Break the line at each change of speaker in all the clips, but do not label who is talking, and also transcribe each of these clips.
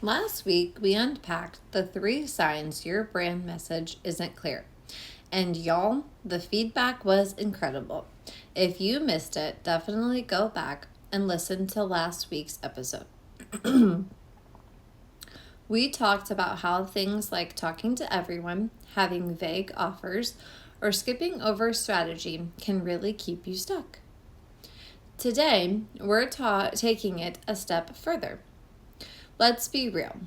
Last week, we unpacked the 3 signs your brand message isn't clear. And y'all, the feedback was incredible. If you missed it, definitely go back and listen to last week's episode. We talked about how things like talking to everyone, having vague offers, or skipping over strategy can really keep you stuck. Today, we're taking it a step further. Let's be real.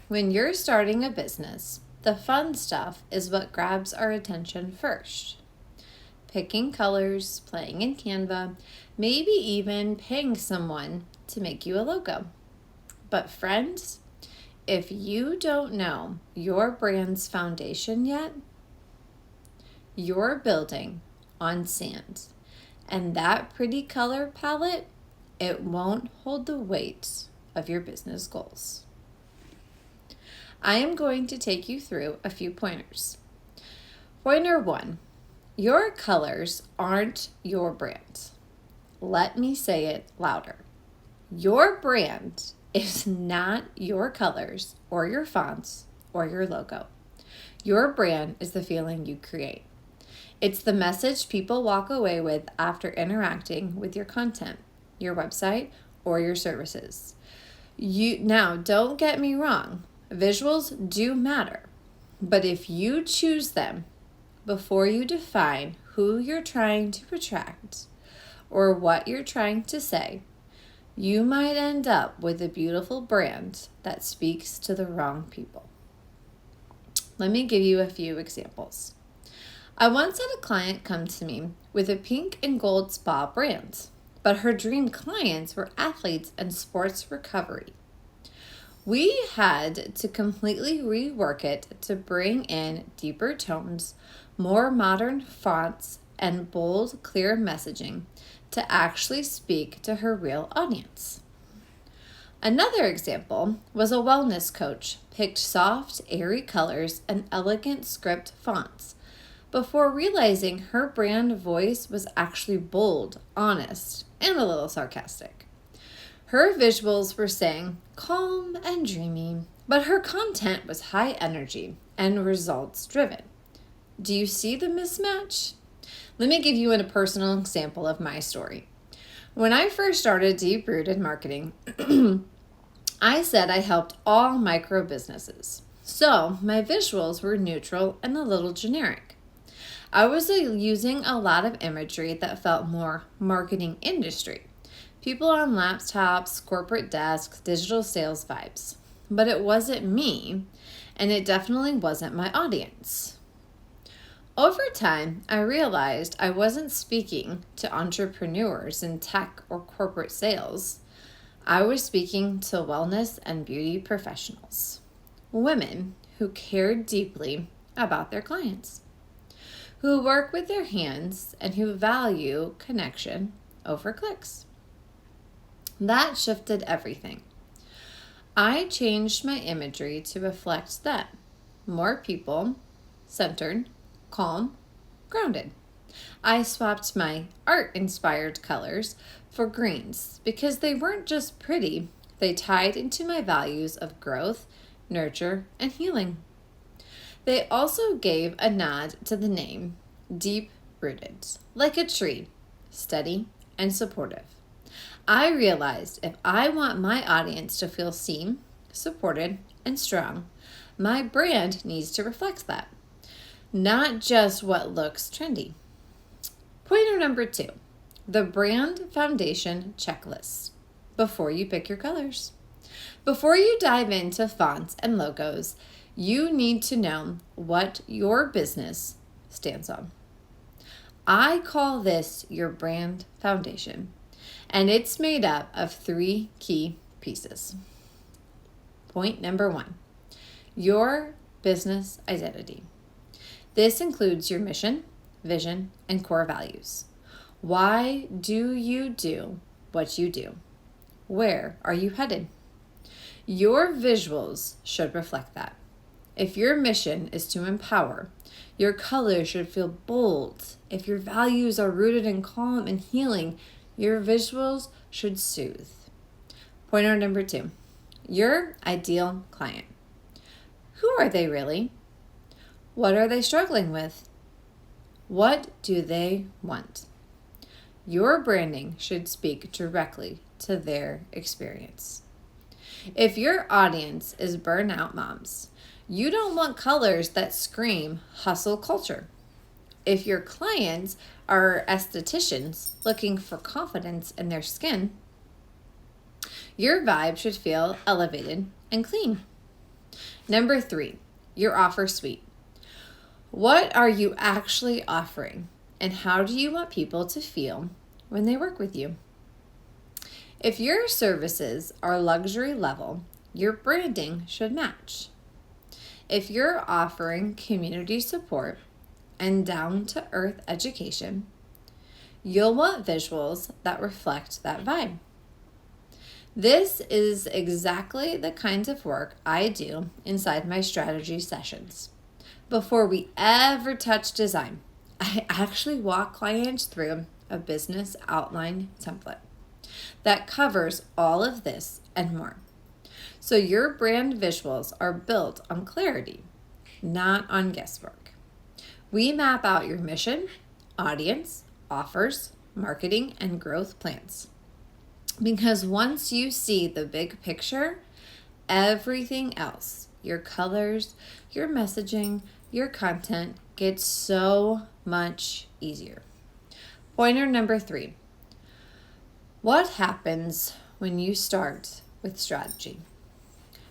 When you're starting a business, the fun stuff is what grabs our attention first. Picking colors, playing in Canva, maybe even paying someone to make you a logo. But friends, if you don't know your brand's foundation yet, you're building on sand. And that pretty color palette, it won't hold the weight of your business goals. I am going to take you through a few pointers. Pointer 1, your colors aren't your brand. Let me say it louder. Your brand is not your colors or your fonts or your logo. Your brand is the feeling you create. It's the message people walk away with after interacting with your content, your website, or your services. Now, don't get me wrong, visuals do matter, but if you choose them before you define who you're trying to attract or what you're trying to say, you might end up with a beautiful brand that speaks to the wrong people. Let me give you a few examples. I once had a client come to me with a pink and gold spa brand, but her dream clients were athletes and sports recovery. We had to completely rework it to bring in deeper tones, more modern fonts, and bold, clear messaging to actually speak to her real audience. Another example was a wellness coach picked soft, airy colors and elegant script fonts before realizing her brand voice was actually bold, honest, and a little sarcastic. Her visuals were saying calm and dreamy, but her content was high energy and results driven. Do you see the mismatch? Let me give you a personal example of my story. When I first started Deep Rooted Marketing, I said I helped all micro businesses. So my visuals were neutral and a little generic. I was using a lot of imagery that felt more marketing industry. People on laptops, corporate desks, digital sales vibes. But it wasn't me, and it definitely wasn't my audience. Over time, I realized I wasn't speaking to entrepreneurs in tech or corporate sales. I was speaking to wellness and beauty professionals, women who cared deeply about their clients, who work with their hands and who value connection over clicks. That shifted everything. I changed my imagery to reflect that. More people, centered, calm, grounded. I swapped my art-inspired colors for greens because they weren't just pretty, they tied into my values of growth, nurture, and healing. They also gave a nod to the name, Deep Rooted, like a tree, steady and supportive. I realized if I want my audience to feel seen, supported, and strong, my brand needs to reflect that, not just what looks trendy. Pointer number 2, the brand foundation checklist before you pick your colors. Before you dive into fonts and logos, you need to know what your business stands on. I call this your brand foundation, and it's made up of 3 key pieces. Point number 1, your business identity. This includes your mission, vision, and core values. Why do you do what you do? Where are you headed? Your visuals should reflect that. If your mission is to empower, your colors should feel bold. If your values are rooted in calm and healing, your visuals should soothe. Pointer number 2, Your ideal client. Who are they really? What are they struggling with? What do they want? Your branding should speak directly to their experience. If your audience is burnout moms, you don't want colors that scream hustle culture. If your clients are estheticians looking for confidence in their skin, your vibe should feel elevated and clean. Number 3, your offer suite. What are you actually offering, and how do you want people to feel when they work with you? If your services are luxury level, your branding should match. If you're offering community support and down-to-earth education, you'll want visuals that reflect that vibe. This is exactly the kind of work I do inside my strategy sessions. Before we ever touch design, I actually walk clients through a business outline template that covers all of this and more. So your brand visuals are built on clarity, not on guesswork. We map out your mission, audience, offers, marketing, and growth plans. Because once you see the big picture, everything else, your colors, your messaging, your content, gets so much easier. Pointer number 3. What happens when you start with strategy?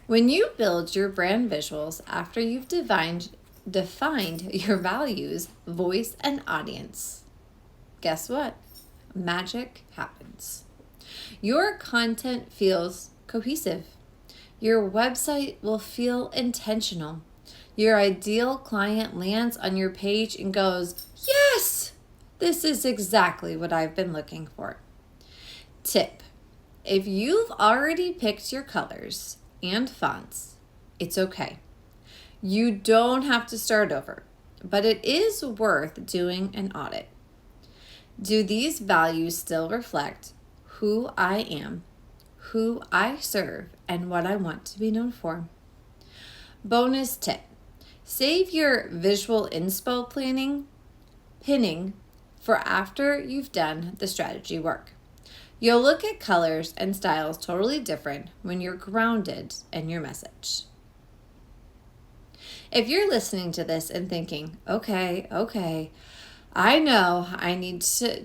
When you build your brand visuals after you've defined your values, voice, and audience, guess what? Magic happens. Your content feels cohesive. Your website will feel intentional. Your ideal client lands on your page and goes, yes, this is exactly what I've been looking for. Tip: if you've already picked your colors and fonts, it's okay. You don't have to start over, but it is worth doing an audit. Do these values still reflect who I am, who I serve, and what I want to be known for? Bonus tip: save your visual inspo pinning for after you've done the strategy work. You'll look at colors and styles totally different when you're grounded in your message. If you're listening to this and thinking, okay, I know I need to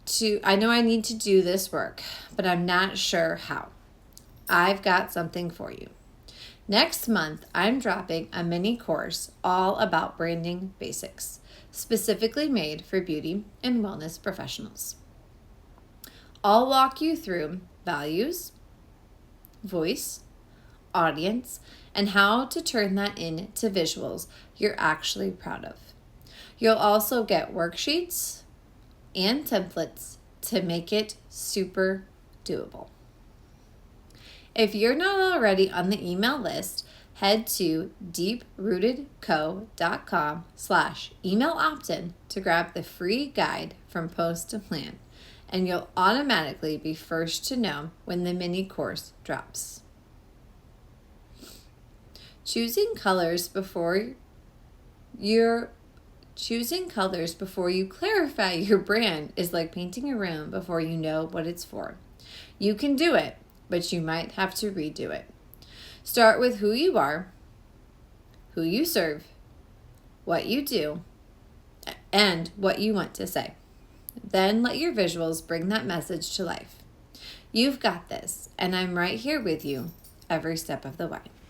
do this work, but I'm not sure how. I've got something for you. Next month, I'm dropping a mini course all about branding basics, specifically made for beauty and wellness professionals. I'll walk you through values, voice, audience, and how to turn that into visuals you're actually proud of. You'll also get worksheets and templates to make it super doable. If you're not already on the email list, head to deeprootedco.com/email opt-in to grab the free guide from post to plan, and you'll automatically be first to know when the mini course drops. Choosing colors before you clarify your brand is like painting a room before you know what it's for. You can do it, but you might have to redo it. Start with who you are, who you serve, what you do, and what you want to say. Then let your visuals bring that message to life. You've got this, and I'm right here with you every step of the way.